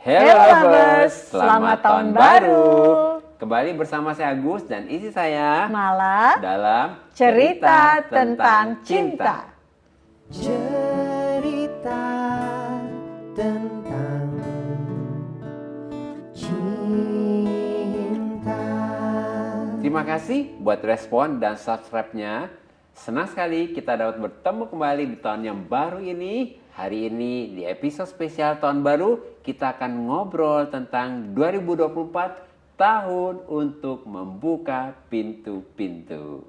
Hello lovers, selamat tahun baru. Kembali bersama saya Agus dan istri saya Mala dalam cerita tentang cinta. Cerita tentang cinta. Terima kasih buat respon dan subscribe-nya. Senang sekali kita dapat bertemu kembali di tahun yang baru ini. Hari ini di episode spesial tahun baru kita akan ngobrol tentang 2024 tahun untuk membuka pintu-pintu.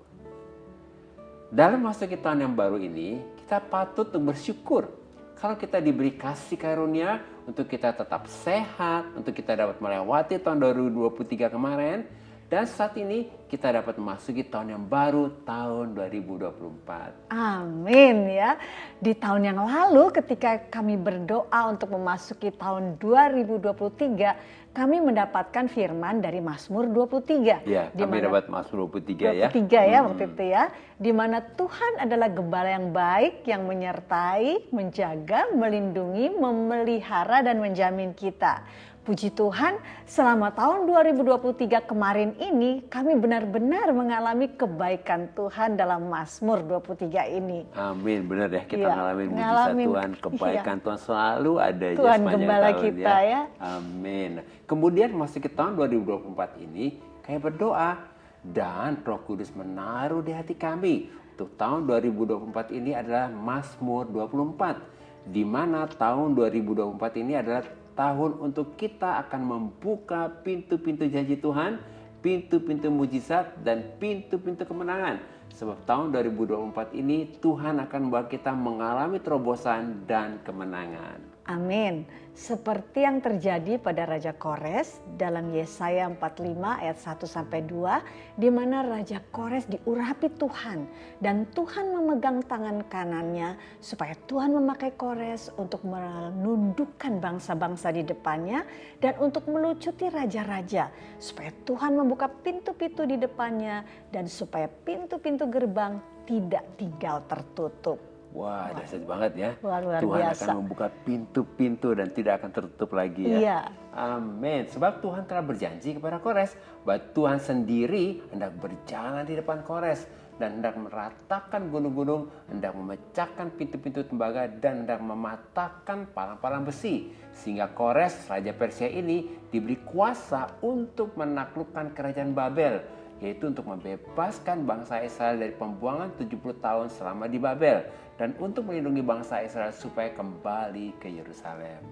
Dalam memasuki tahun yang baru ini kita patut bersyukur kalau kita diberi kasih karunia untuk kita tetap sehat, untuk kita dapat melewati tahun 2023 kemarin. Dan saat ini kita dapat memasuki tahun yang baru, tahun 2024. Amin ya. Di tahun yang lalu ketika kami berdoa untuk memasuki tahun 2023, kami mendapatkan firman dari Mazmur 23. Ya, kami dapat Mazmur 23 ya. 23 ya waktu itu ya. Di mana Tuhan adalah gembala yang baik yang menyertai, menjaga, melindungi, memelihara dan menjamin kita. Puji Tuhan, selama tahun 2023 kemarin ini kami benar-benar mengalami kebaikan Tuhan dalam Mazmur 23 ini. Amin, benar ya kita Iya, ngalamin mujizat ngalamin, Tuhan, kebaikan iya. Tuhan selalu ada aja Tuhan sepanjang gembala tahun kita ya. Amin. Kemudian masuk ke tahun 2024 ini kayak berdoa dan Roh Kudus menaruh di hati kami untuk tahun 2024 ini adalah Mazmur 24, di mana tahun 2024 ini adalah tahun untuk kita akan membuka pintu-pintu janji Tuhan, pintu-pintu mujizat dan pintu-pintu kemenangan. Sebab tahun 2024 ini Tuhan akan membawa kita mengalami terobosan dan kemenangan. Amin. Seperti yang terjadi pada Raja Kores dalam Yesaya 45 ayat 1-2, di mana Raja Kores diurapi Tuhan dan Tuhan memegang tangan kanannya supaya Tuhan memakai Kores untuk menundukkan bangsa-bangsa di depannya dan untuk melucuti raja-raja supaya Tuhan membuka pintu-pintu di depannya dan supaya pintu-pintu gerbang tidak tinggal tertutup. Wah, dahsyat banget ya. Luar Tuhan biasa. akan membuka pintu-pintu dan tidak akan tertutup lagi ya. Iya. Amin. Sebab Tuhan telah berjanji kepada Kores bahwa Tuhan sendiri hendak berjalan di depan Kores dan hendak meratakan gunung-gunung, hendak memecahkan pintu-pintu tembaga dan hendak mematahkan palang-palang besi. Sehingga Kores, Raja Persia ini diberi kuasa untuk menaklukkan kerajaan Babel, yaitu untuk membebaskan bangsa Israel dari pembuangan 70 tahun selama di Babel dan untuk melindungi bangsa Israel supaya kembali ke Yerusalem.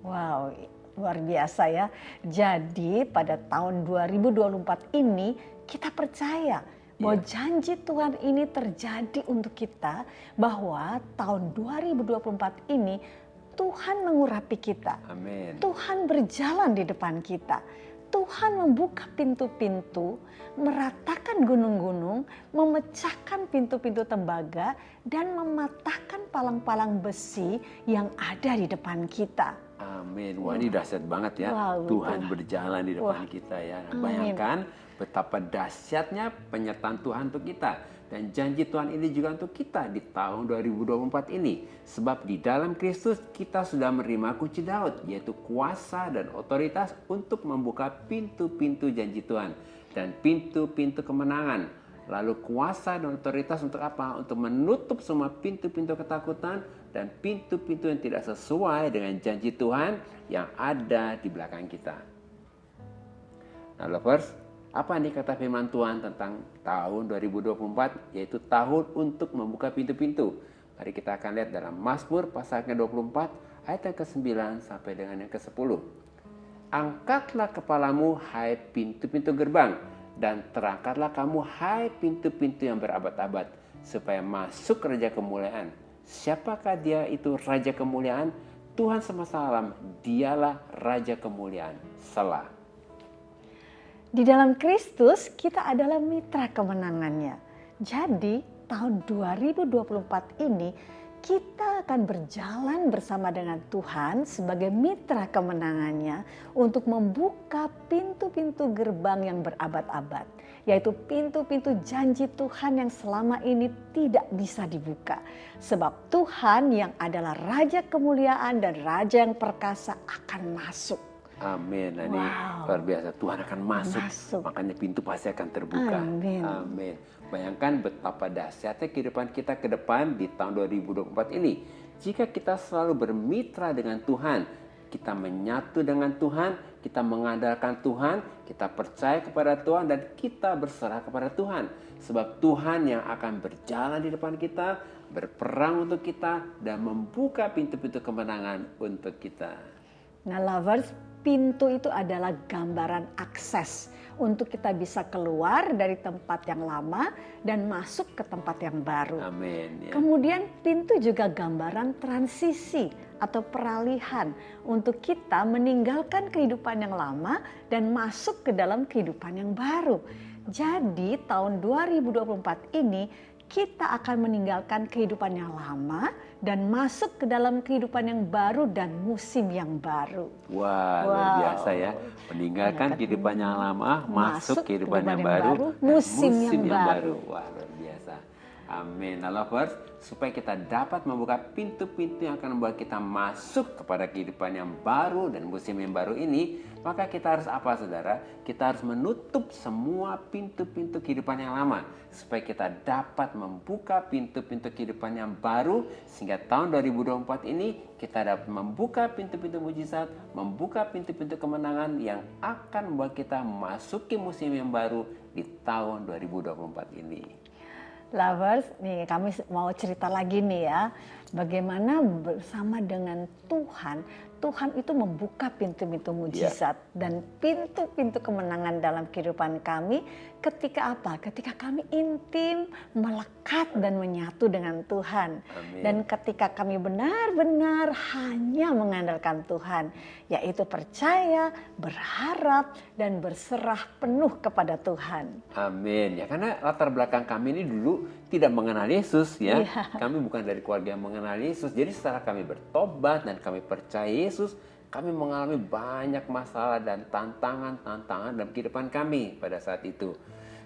Wow, luar biasa ya. Jadi pada tahun 2024 ini kita percaya bahwa janji Tuhan ini terjadi untuk kita, bahwa tahun 2024 ini Tuhan mengurapi kita. Amin. Tuhan berjalan di depan kita. Tuhan membuka pintu-pintu, meratakan gunung-gunung, memecahkan pintu-pintu tembaga, dan mematahkan palang-palang besi yang ada di depan kita. Amin. Wah, ini dahsyat banget ya. Wow, Tuhan betul. berjalan di depan kita ya. Nah, bayangkan betapa dahsyatnya penyertaan Tuhan untuk kita. Dan janji Tuhan ini juga untuk kita di tahun 2024 ini. Sebab di dalam Kristus kita sudah menerima kunci Daud, yaitu kuasa dan otoritas untuk membuka pintu-pintu janji Tuhan dan pintu-pintu kemenangan. Lalu kuasa dan otoritas untuk apa? Untuk menutup semua pintu-pintu ketakutan dan pintu-pintu yang tidak sesuai dengan janji Tuhan yang ada di belakang kita. Nah lovers, apa nih kata firman Tuhan tentang tahun 2024, yaitu tahun untuk membuka pintu-pintu? Mari kita akan lihat dalam Mazmur pasal ke-24 ayat yang ke-9 sampai dengan yang ke-10. Angkatlah kepalamu hai pintu-pintu gerbang, dan terangkatlah kamu hai pintu-pintu yang berabad-abad, supaya masuk Raja Kemuliaan. Siapakah dia itu Raja Kemuliaan? Tuhan semesta alam, dialah Raja Kemuliaan. Selah. Di dalam Kristus kita adalah mitra kemenangannya. Jadi tahun 2024 ini kita akan berjalan bersama dengan Tuhan sebagai mitra kemenangannya untuk membuka pintu-pintu gerbang yang berabad-abad, yaitu pintu-pintu janji Tuhan yang selama ini tidak bisa dibuka. Sebab Tuhan yang adalah Raja kemuliaan dan Raja yang perkasa akan masuk. Amin. Nah, ini luar biasa. Tuhan akan masuk. Makanya pintu pasti akan terbuka. Amin. Amin. Bayangkan betapa dahsyatnya kehidupan kita ke depan di tahun 2024 ini. Jika kita selalu bermitra dengan Tuhan, kita menyatu dengan Tuhan, kita mengandalkan Tuhan, kita percaya kepada Tuhan, dan kita berserah kepada Tuhan. Sebab Tuhan yang akan berjalan di depan kita, berperang untuk kita, dan membuka pintu-pintu kemenangan untuk kita. Nah, lovers, pintu itu adalah gambaran akses untuk kita bisa keluar dari tempat yang lama dan masuk ke tempat yang baru. Amin. Ya. Kemudian pintu juga gambaran transisi atau peralihan untuk kita meninggalkan kehidupan yang lama dan masuk ke dalam kehidupan yang baru. Jadi tahun 2024 ini kita akan meninggalkan kehidupan yang lama dan masuk ke dalam kehidupan yang baru dan musim yang baru. Wah, luar biasa ya. Meninggalkan kehidupan yang lama, masuk kehidupan yang baru, musim yang baru. Wah, luar biasa. Amin. Nah, lovers, supaya kita dapat membuka pintu-pintu yang akan membawa kita masuk kepada kehidupan yang baru dan musim yang baru ini, maka kita harus apa, saudara? Kita harus menutup semua pintu-pintu kehidupan yang lama, supaya kita dapat membuka pintu-pintu kehidupan yang baru, sehingga tahun 2024 ini kita dapat membuka pintu-pintu mujizat, membuka pintu-pintu kemenangan yang akan membawa kita memasuki musim yang baru di tahun 2024 ini. Lovers, nih kami mau cerita lagi nih ya, bagaimana bersama dengan Tuhan, Tuhan itu membuka pintu-pintu mujizat dan pintu-pintu kemenangan dalam kehidupan kami ketika apa? Ketika kami intim, melekat dan menyatu dengan Tuhan. Amin. Dan ketika kami benar-benar hanya mengandalkan Tuhan, yaitu percaya, berharap, dan berserah penuh kepada Tuhan. Amin. Ya, karena latar belakang kami ini dulu tidak mengenal Yesus ya. Kami bukan dari keluarga yang mengenal Yesus. Jadi setelah kami bertobat dan kami percaya Yesus, kami mengalami banyak masalah dan tantangan dalam kehidupan kami pada saat itu.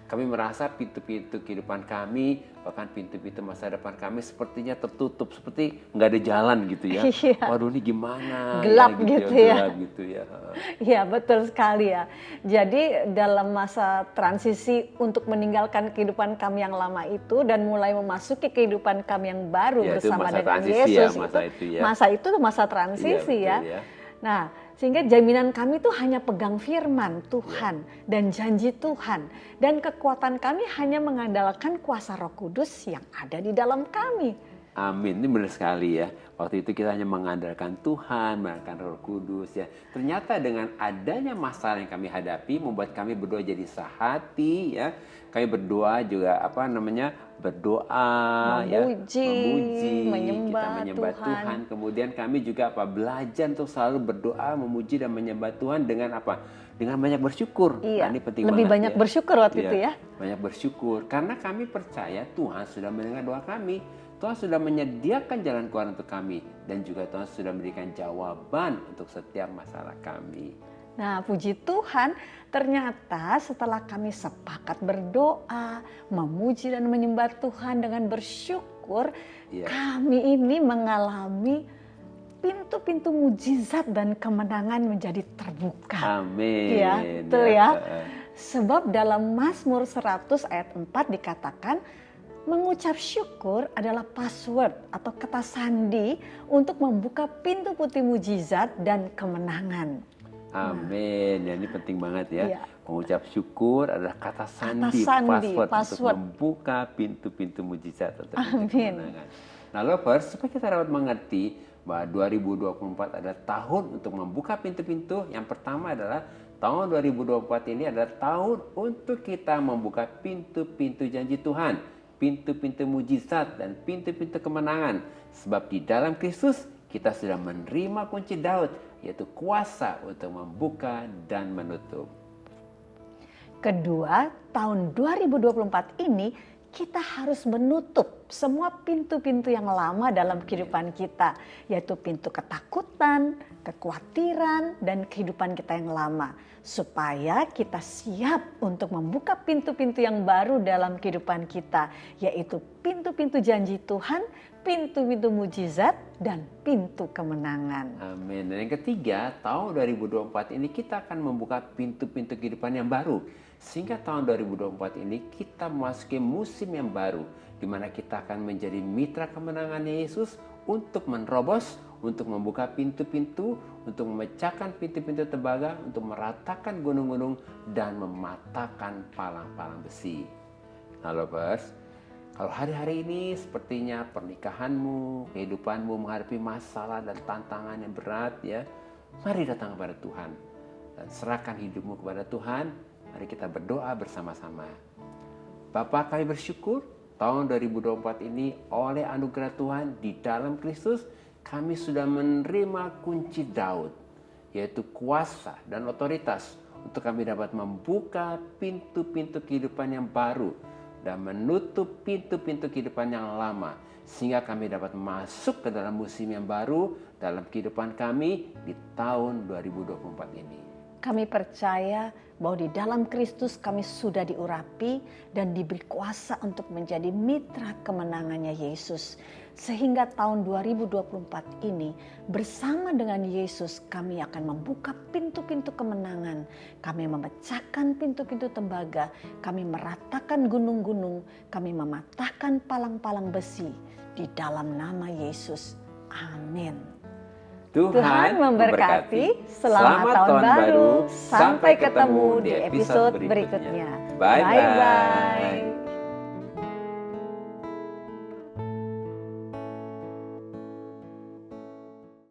Kami merasa pintu-pintu kehidupan kami, bahkan pintu-pintu masa depan kami sepertinya tertutup, seperti nggak ada jalan gitu ya. Waduh, ini gimana? Gelap ya, gitu ya. Gelap gitu ya. Iya, betul sekali ya. Jadi dalam masa transisi untuk meninggalkan kehidupan kami yang lama itu dan mulai memasuki kehidupan kami yang baru ya, bersama dengan Ya, Yesus. masa itu Masa transisi ya. ya. Nah, sehingga jaminan kami itu hanya pegang firman Tuhan dan janji Tuhan. Dan kekuatan kami hanya mengandalkan kuasa Roh Kudus yang ada di dalam kami. Amin, ini benar sekali ya. Waktu itu kita hanya mengandalkan Tuhan, mengandalkan Roh Kudus ya. Ternyata dengan adanya masalah yang kami hadapi membuat kami berdoa jadi sehati ya. Kami berdoa juga berdoa memuji, menyembah Tuhan. Kemudian kami juga belajar untuk selalu berdoa, memuji dan menyembah Tuhan dengan apa? Dengan banyak bersyukur. Iya. Nah, ini penting lebih banget, banyak bersyukur waktu itu ya. Banyak bersyukur karena kami percaya Tuhan sudah mendengar doa kami. Tuhan sudah menyediakan jalan keluar untuk kami dan juga Tuhan sudah memberikan jawaban untuk setiap masalah kami. Nah, puji Tuhan, ternyata setelah kami sepakat berdoa, memuji dan menyembah Tuhan dengan bersyukur, kami ini mengalami pintu-pintu mujizat dan kemenangan menjadi terbuka. Amin. Ya, betul ya. Sebab dalam Mazmur 100 ayat 4 dikatakan, mengucap syukur adalah password atau kata sandi untuk membuka pintu-pintu mujizat dan kemenangan. Amin. Ya, ini penting banget ya. Mengucap syukur adalah kata sandi, password untuk membuka pintu-pintu mujizat atau pintu kemenangan. Nah, lovers, supaya kita dapat mengerti bahwa 2024 adalah tahun untuk membuka pintu-pintu. Yang pertama adalah tahun 2024 ini adalah tahun untuk kita membuka pintu-pintu janji Tuhan, pintu-pintu mujizat dan pintu-pintu kemenangan. Sebab di dalam Kristus kita sudah menerima kunci Daud, yaitu kuasa untuk membuka dan menutup. Kedua, tahun 2024 ini kita harus menutup semua pintu-pintu yang lama dalam kehidupan kita, yaitu pintu ketakutan, kekhawatiran, dan kehidupan kita yang lama, supaya kita siap untuk membuka pintu-pintu yang baru dalam kehidupan kita, yaitu pintu-pintu janji Tuhan, pintu-pintu mujizat, dan pintu kemenangan. Amin. Dan yang ketiga, tahun 2024 ini kita akan membuka pintu-pintu kehidupan yang baru. Sehingga tahun 2024 ini kita memasuki musim yang baru, di mana kita akan menjadi mitra kemenangan Yesus untuk menerobos, untuk membuka pintu-pintu, untuk memecahkan pintu-pintu tembaga, untuk meratakan gunung-gunung, dan mematahkan palang-palang besi. Nah, lovers, kalau hari-hari ini sepertinya pernikahanmu, kehidupanmu menghadapi masalah dan tantangan yang berat, ya, mari datang kepada Tuhan dan serahkan hidupmu kepada Tuhan. Mari kita berdoa bersama-sama. Bapa, kami bersyukur tahun 2024 ini oleh anugerah Tuhan di dalam Kristus kami sudah menerima kunci Daud, yaitu kuasa dan otoritas untuk kami dapat membuka pintu-pintu kehidupan yang baru dan menutup pintu-pintu kehidupan yang lama, sehingga kami dapat masuk ke dalam musim yang baru dalam kehidupan kami di tahun 2024 ini. Kami percaya bahwa di dalam Kristus kami sudah diurapi dan diberi kuasa untuk menjadi mitra kemenangannya Yesus. Sehingga tahun 2024 ini bersama dengan Yesus kami akan membuka pintu-pintu kemenangan. Kami memecahkan pintu-pintu tembaga, kami meratakan gunung-gunung, kami mematahkan palang-palang besi di dalam nama Yesus. Amin. Tuhan memberkati. Selamat tahun baru. Sampai ketemu di episode berikutnya. Bye-bye.